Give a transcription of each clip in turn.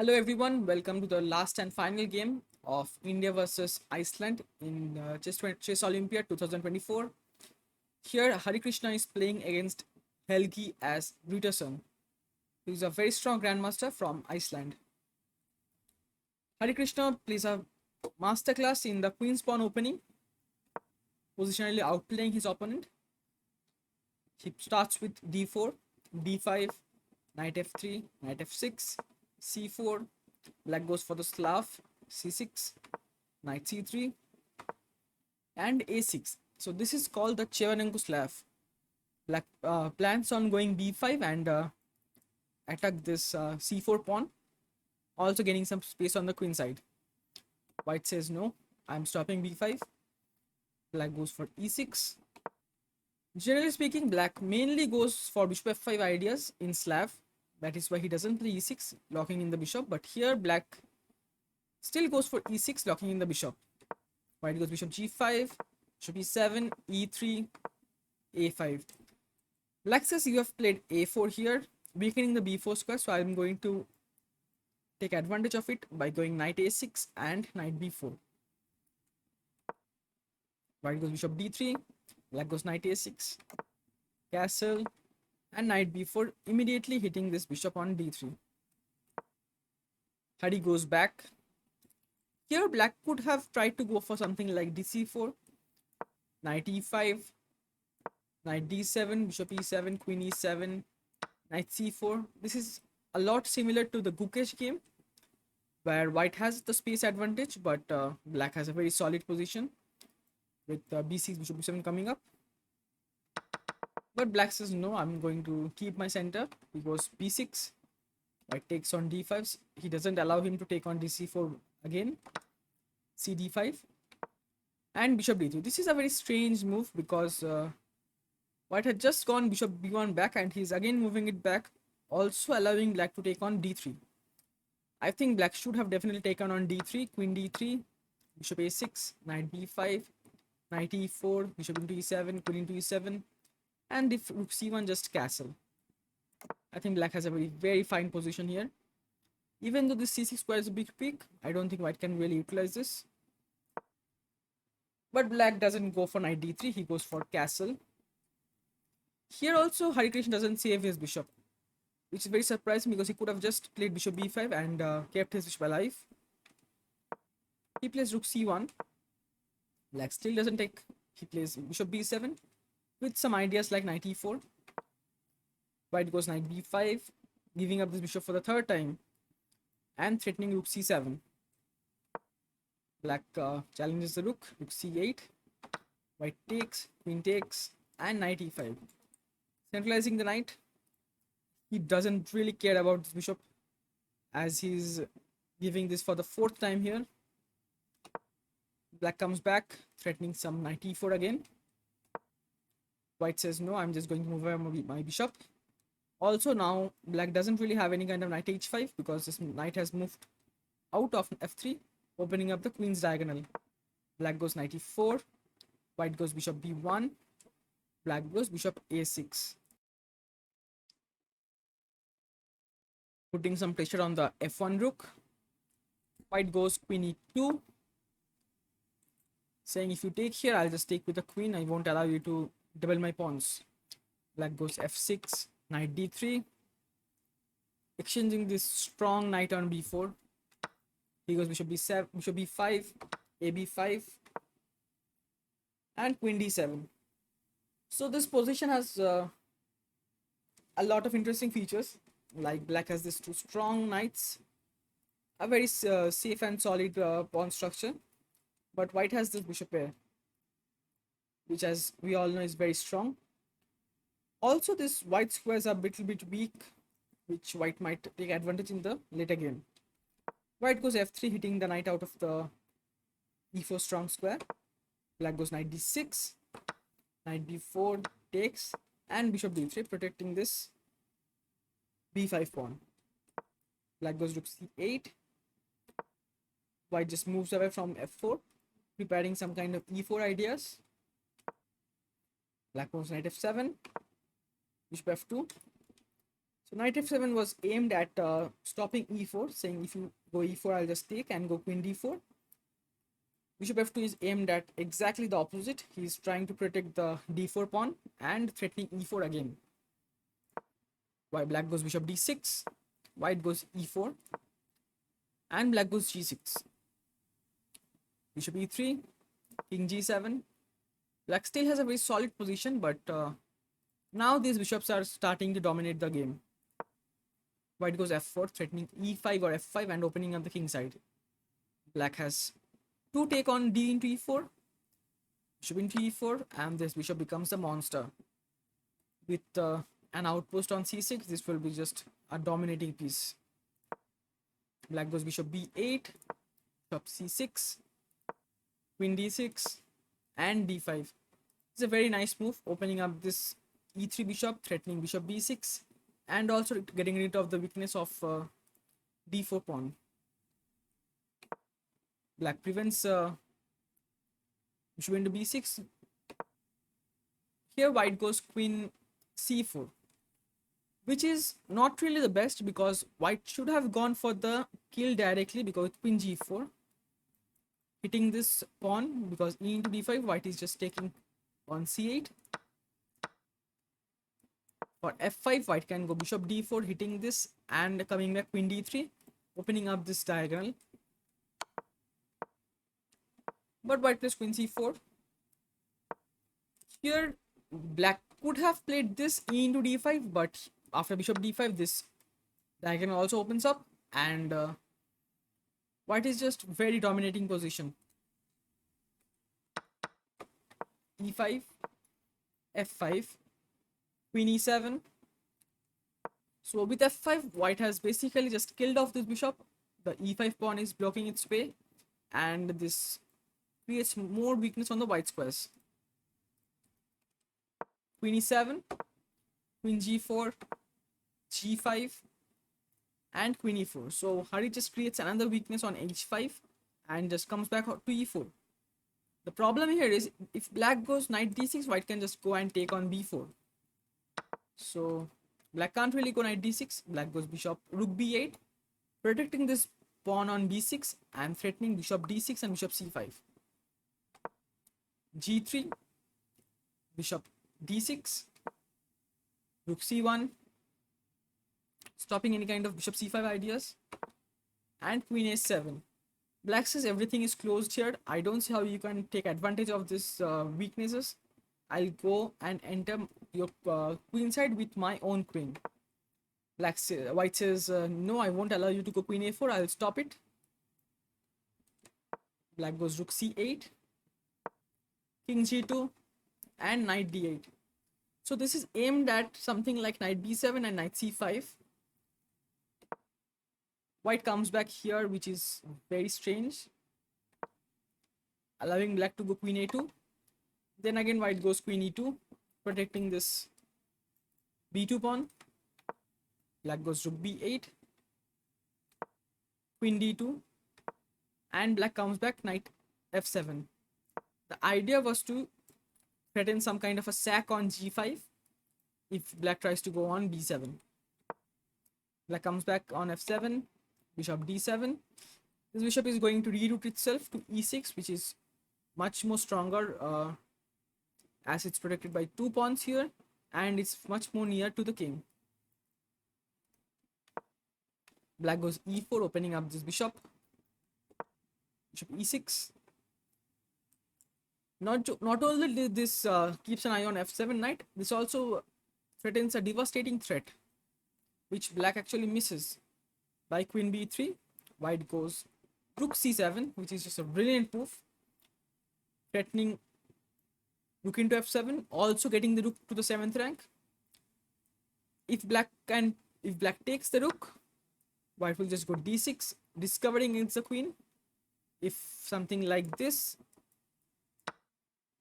Hello everyone, welcome to the last and final game of India versus Iceland in Chess Olympiad 2024. Here Harikrishna is playing against Helgi as Gretarsson, who is a very strong grandmaster from Iceland. Harikrishna plays a masterclass in the Queen's Pawn opening, positionally outplaying his opponent. He starts with d4, d5, knight f3, knight f6, c4, black goes for the Slav, c6, knight c3, and a6. So this is called the Chevanenko Slav. Black plans on going b5 and attack this c4 pawn, also gaining some space on the queen side. White says no, I'm stopping b5. Black goes for e6. Generally speaking, black mainly goes for bishop f5 ideas in Slav. That is why he doesn't play e6, locking in the bishop. But here black still goes for e6, locking in the bishop. White goes bishop g5, bishop e7, e3, a5. Black says you have played a4 here, weakening the b4 square. So I'm going to take advantage of it by going knight a6 and knight b4. White goes bishop d3, black goes knight a6, castle, and knight b4, immediately hitting this bishop on d3. Hari goes back. Here black could have tried to go for something like dc4, knight e5, knight d7, bishop e7, queen e7, knight c4. This is a lot similar to the Gukesh game, where white has the space advantage, but black has a very solid position with b6, bishop b7 coming up. But black says no, I'm going to keep my center. He goes b6. White takes on d5. He doesn't allow him to take on dc4 again. cd5 and bishop d3. This is a very strange move because white had just gone bishop b1 back and he's again moving it back, also allowing black to take on d3. I think black should have definitely taken on d3, queen d3, bishop a6, knight b5, knight e4, bishop into e7, queen into e7, and if rook c1 just castle. I think black has a very fine position here. Even though this c6 square is a big peak, I don't think white can really utilize this. But black doesn't go for knight d3, he goes for castle. Here also Harikrishna doesn't save his bishop, which is very surprising because he could have just played bishop b5 and kept his bishop alive. He plays rook c1. Black still doesn't take. He plays bishop b7 with some ideas like knight e4. White goes knight b5, giving up this bishop for the third time and threatening rook c7. Black challenges the rook c8. White takes, queen takes, and knight e5. Centralizing the knight. He doesn't really care about this bishop as he's giving this for the fourth time here. Black comes back, threatening some knight e4 again. White says no, I'm just going to move away my bishop. Also now black doesn't really have any kind of knight h5 because this knight has moved out of f3, opening up the queen's diagonal. Black goes knight e4, white goes bishop b1, black goes bishop a6, putting some pressure on the f1 rook. White goes queen e2, saying if you take here, I'll just take with the queen, I won't allow you to double my pawns. Black goes f6, knight d3, exchanging this strong knight on b4. He goes bishop b7, bishop b5, ab5, and queen d7. So this position has a lot of interesting features. Like black has these two strong knights, a very safe and solid pawn structure, but white has this bishop pair, which as we all know is very strong. Also, this white squares are a little bit weak, which white might take advantage in the later game. White goes f3, hitting the knight out of the e4 strong square. Black goes knight d6, knight b4 takes, and bishop d3, protecting this b5 pawn. Black goes rook c8. White just moves away from f4, preparing some kind of e4 ideas. Black moves knight f7, bishop f2. So knight f7 was aimed at stopping e4, saying if you go e4, I'll just take and go queen d4. Bishop f2 is aimed at exactly the opposite. He's trying to protect the d4 pawn and threatening e4 again. White black goes bishop d6, white goes e4, and black goes g6. Bishop e3, king g7. Black still has a very solid position, but now these bishops are starting to dominate the game. White goes f4, threatening e5 or f5 and opening up the king side. Black has to take on d into e4, bishop into e4, and this bishop becomes a monster. With an outpost on c6, this will be just a dominating piece. Black goes bishop b8, bishop c6, queen d6, and d5. It's a very nice move, opening up this e3 bishop, threatening bishop b6, and also getting rid of the weakness of d4 pawn. Black prevents bishop into b6. Here white goes queen c4, which is not really the best because white should have gone for the kill directly, because queen g4, hitting this pawn, because e into d5, white is just taking on c8. For f5, white can go bishop d4, hitting this and coming back queen d3, opening up this diagonal. But white plays queen c4. Here black could have played this e into d5, but after bishop d5, this diagonal also opens up, and white is just very dominating position. e5, f5, queen e7. So with f5, white has basically just killed off this bishop. The e5 pawn is blocking its way, and this creates more weakness on the white squares. Queen e7, queen g4, g5, and queen e4. So Hari just creates another weakness on h5 and just comes back to e4. The problem here is if black goes knight d6, white can just go and take on b4. So black can't really go knight d6. Black goes bishop rook b8, protecting this pawn on b6 and threatening bishop d6 and bishop c5. g3, bishop d6, rook c1, stopping any kind of bishop c5 ideas, and queen a7. Black says everything is closed here. I don't see how you can take advantage of these weaknesses. I'll go and enter your queen side with my own queen. White says, no, I won't allow you to go queen a4. I'll stop it. Black goes rook c8, king g2, and knight d8. So this is aimed at something like knight b7 and knight c5. White comes back here, which is very strange, allowing black to go queen a2. Then again white goes queen e2, protecting this b2 pawn. Black goes rook b8, queen d2, and black comes back knight f7. The idea was to threaten some kind of a sack on g5 if black tries to go on b7. Black comes back on f7, bishop d7. This bishop is going to reroute itself to e6, which is much more stronger as it's protected by two pawns here, and it's much more near to the king. Black goes e4, opening up this bishop. Bishop e6. Not only did this keeps an eye on f7 knight, this also threatens a devastating threat, which black actually misses. By queen b3, white goes rook c7, which is just a brilliant move, threatening rook into f7, also getting the rook to the 7th rank. If black takes the rook, white will just go d6, discovering it's the queen. If something like this,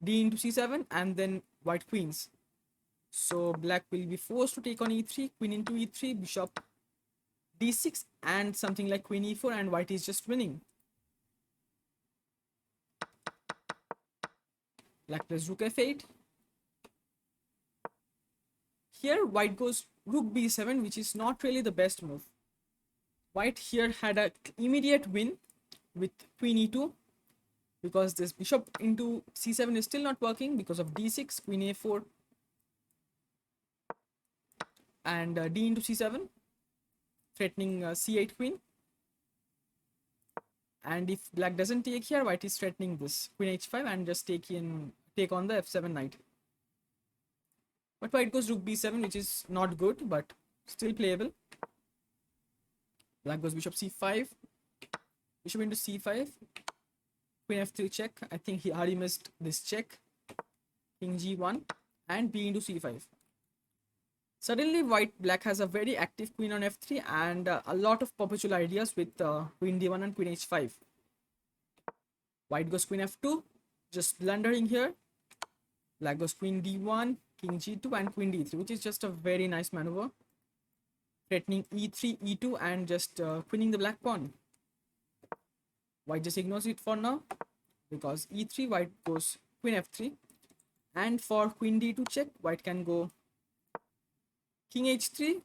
d into c7, and then white queens. So black will be forced to take on e3, queen into e3, bishop d6, and something like queen e4, and white is just winning. Black plays rook f8. Here white goes rook b7, which is not really the best move. White here had a immediate win with queen e2, because this bishop into c7 is still not working because of d6, queen a4, and d into c7, threatening c8 queen. And if black doesn't take here, white is threatening this queen h5 and just take on the f7 knight. But white goes rook b7, which is not good, but still playable. Black goes bishop c5, bishop into c5, queen f3 check. I think he already missed this check. King g1 and b into c5. Suddenly, black has a very active queen on f3 and a lot of perpetual ideas with queen d1 and queen h5. White goes queen f2, just blundering here. Black goes queen d1, king g2 and queen d3, which is just a very nice maneuver, threatening e3, e2 and just queening the black pawn. White just ignores it for now because e3, white goes queen f3, and for queen d2 check, white can go king h3,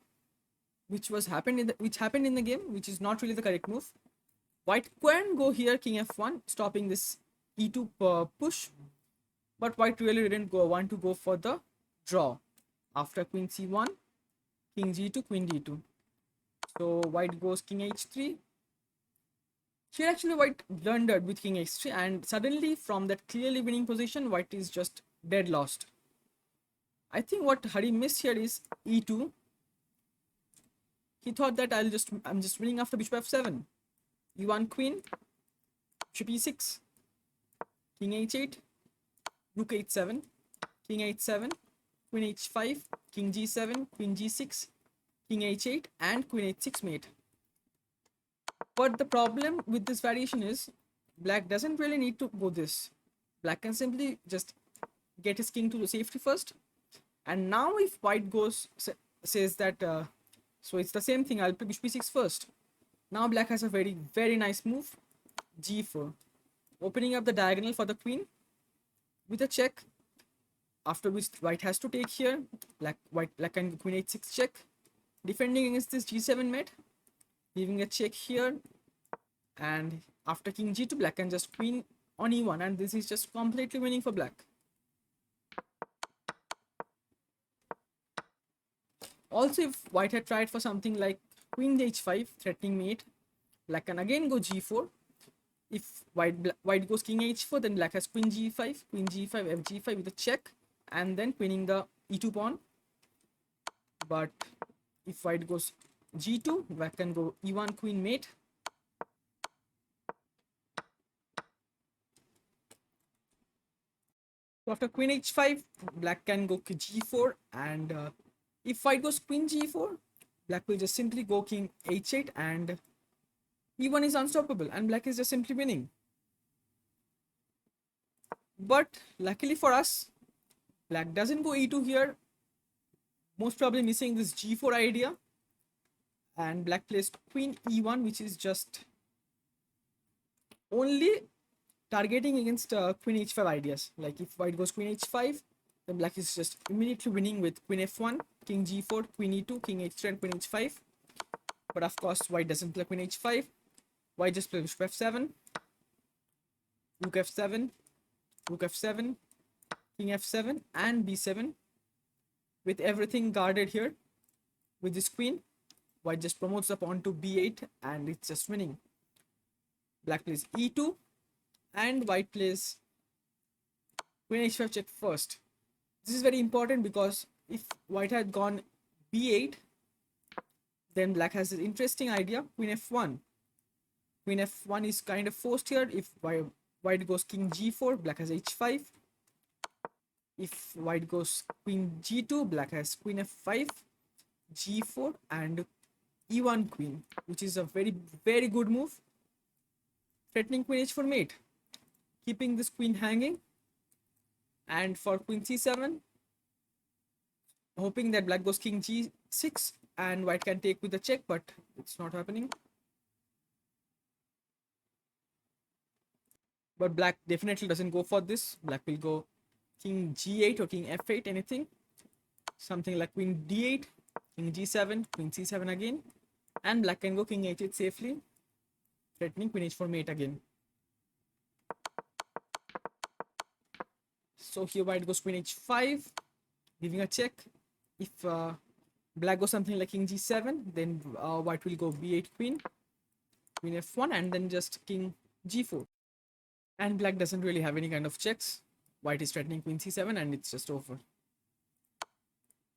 which happened in the game, which is not really the correct move. White can go here king f1, stopping this e2 push, but white really didn't want to go for the draw after queen c1, king g2, queen d2. So white goes king h3. Here actually white blundered with king h3, and suddenly from that clearly winning position, white is just dead lost. I think what Hari missed here is e2. He thought that I'm just winning after bishop f7. e1 queen, bishop e6, king h8, rook h7, king h7, queen h5, king g7, queen g6, king h8 and queen h6 mate. But the problem with this variation is black doesn't really need to go this. Black can simply just get his king to the safety first, and now if white says that so it's the same thing, I'll play bishop b6 first. Now black has a very nice move, g4, opening up the diagonal for the queen with a check, after which white has to take here. Black can queen h6 check, defending against this g7 mate, leaving a check here, and after king g2, black can just queen on e1, and this is just completely winning for black. Also, if white had tried for something like queen h5, threatening mate, black can again go g4. If white goes king h4, then black has queen g5, fg5 with a check, and then queening the e2 pawn. But if white goes g2, black can go e1 queen mate. So after queen h5, black can go g4, and if white goes queen g4, black will just simply go king h8, and e1 is unstoppable, and black is just simply winning. But luckily for us, black doesn't go e2 here, most probably missing this g4 idea, and black plays queen e1, which is just only targeting against queen h5 ideas. Like if white goes queen h5, then black is just immediately winning with queen f1, king g4, queen e2, king h3 and queen h5. But of course white doesn't play queen h5. White just plays bishop f7, rook f7, rook f7, king f7 and b7, with everything guarded here with this queen. White just promotes the pawn to b8 and it's just winning. Black plays e2 and white plays queen h5 check first. This is very important because if white had gone b8, then black has this interesting idea, queen f1. Queen f1 is kind of forced here. If white goes king g4, black has h5. If white goes queen g2, black has queen f5, g4 and e1 queen, which is a very good move, threatening queen h4 mate, keeping this queen hanging. And for queen c7, hoping that black goes king g6 and white can take with the check, but it's not happening. But black definitely doesn't go for this. Black will go king g8 or king f8, anything, something like queen d8, king g7, queen c7 again, and black can go king h8 safely, threatening queen h4 mate again. So here white goes queen h5, giving a check. If black goes something like king g7, then white will go b8 queen, queen f1, and then just king g4. And black doesn't really have any kind of checks. White is threatening queen c7, and it's just over.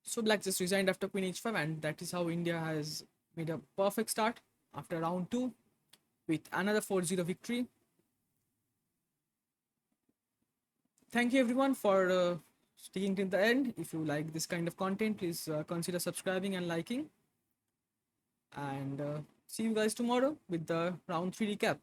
So black just resigned after queen h5, and that is how India has made a perfect start after round 2 with another 4-0 victory. Thank you everyone for sticking till the end. If you like this kind of content, please consider subscribing and liking. And see you guys tomorrow with the round 3 recap.